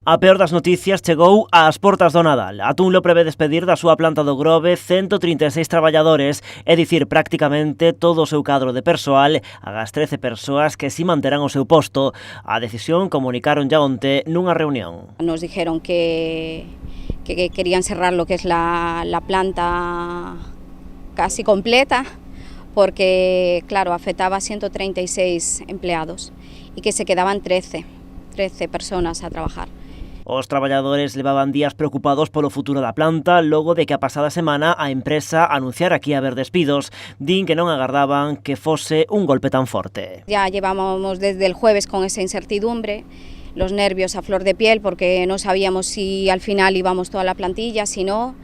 A peor das noticias chegou ás portas do Nadal. Atunlo prevé despedir da súa planta do Grove 136 traballadores, é dicir, prácticamente todo o seu cadro de persoal, agás 13 persoas que si manterán o seu posto. A decisión comunicaron ya onte nunha reunión. Nos dijeron que querían cerrar lo que es la planta casi completa, porque, claro, afectaba a 136 empleados y que se quedaban 13 personas a trabajar. Os traballadores levaban días preocupados polo futuro da planta logo de que a pasada semana a empresa anunciara que ia haber despidos. Din que non agardaban que fose un golpe tan forte. Ya llevábamos desde el jueves con esa incertidumbre, los nervios a flor de piel porque no sabíamos si al final íbamos toda la plantilla, si no.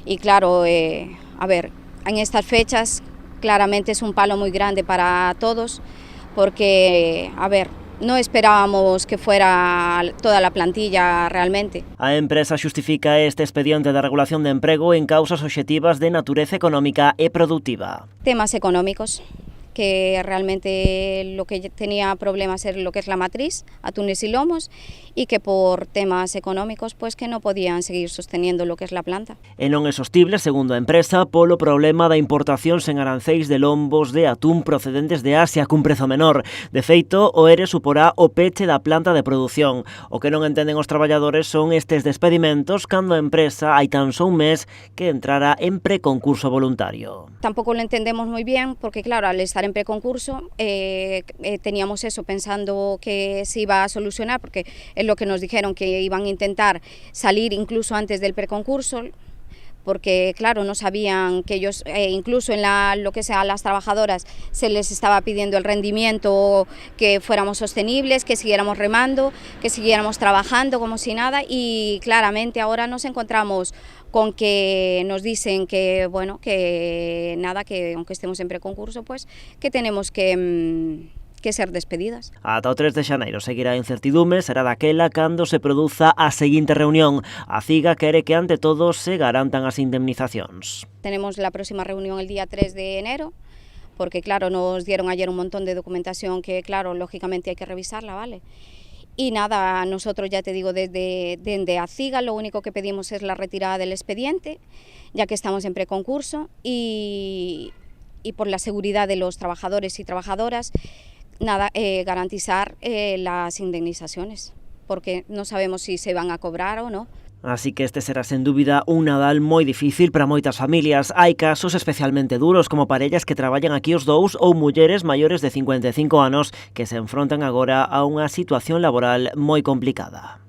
Y claro, a ver, en estas fechas claramente es un palo muy grande para todos porque, a ver, no esperábamos que fuera toda la plantilla realmente. A empresa xustifica este expediente de regulación de emprego en causas obxectivas de natureza económica e productiva. Temas económicos, que realmente lo que tenía problemas era lo que es la matriz, atunes y lomos, y que por temas económicos pues que no podían seguir sosteniendo lo que es la planta. E non é sostible, segundo a empresa, polo problema da importación sen aranceis de lombos de atún procedentes de Asia cun prezo menor. De feito, o ERE suporá o peche da planta de produción. O que non entenden os traballadores son estes despedimentos cando a empresa hai tan só un mes que entrara en preconcurso voluntario. Tampoco lo entendemos muy bien porque, claro, al estar en preconcurso teníamos eso pensando que se iba a solucionar porque es lo que nos dijeron, que iban a intentar salir incluso antes del preconcurso porque claro, no sabían que ellos, incluso en lo que sea las trabajadoras, se les estaba pidiendo el rendimiento, que fuéramos sostenibles, que siguiéramos remando, que siguiéramos trabajando como si nada, y claramente ahora nos encontramos con que nos dicen que, bueno, que nada, que aunque estemos en preconcurso, pues que tenemos que ser despedidas. Ata o 3 de xaneiro seguirá a incertidume, será daquela cando se produza a seguinte reunión. A CIGA quere que ante todo se garantan as indemnizacións. Tenemos la próxima reunión el día 3 de enero, porque claro, nos dieron ayer un montón de documentación que claro, lógicamente hay que revisarla, ¿vale? Y nada, nosotros ya te digo, desde a CIGA lo único que pedimos es la retirada del expediente, ya que estamos en preconcurso y por la seguridad de los trabajadores y trabajadoras, nada, garantizar las indemnizaciones, porque no sabemos si se van a cobrar o no. Así que este será sen dúbida un Nadal moi difícil para moitas familias. Hai casos especialmente duros como parellas que traballan aquí os dous ou mulleres maiores de 55 anos que se enfrontan agora a unha situación laboral moi complicada.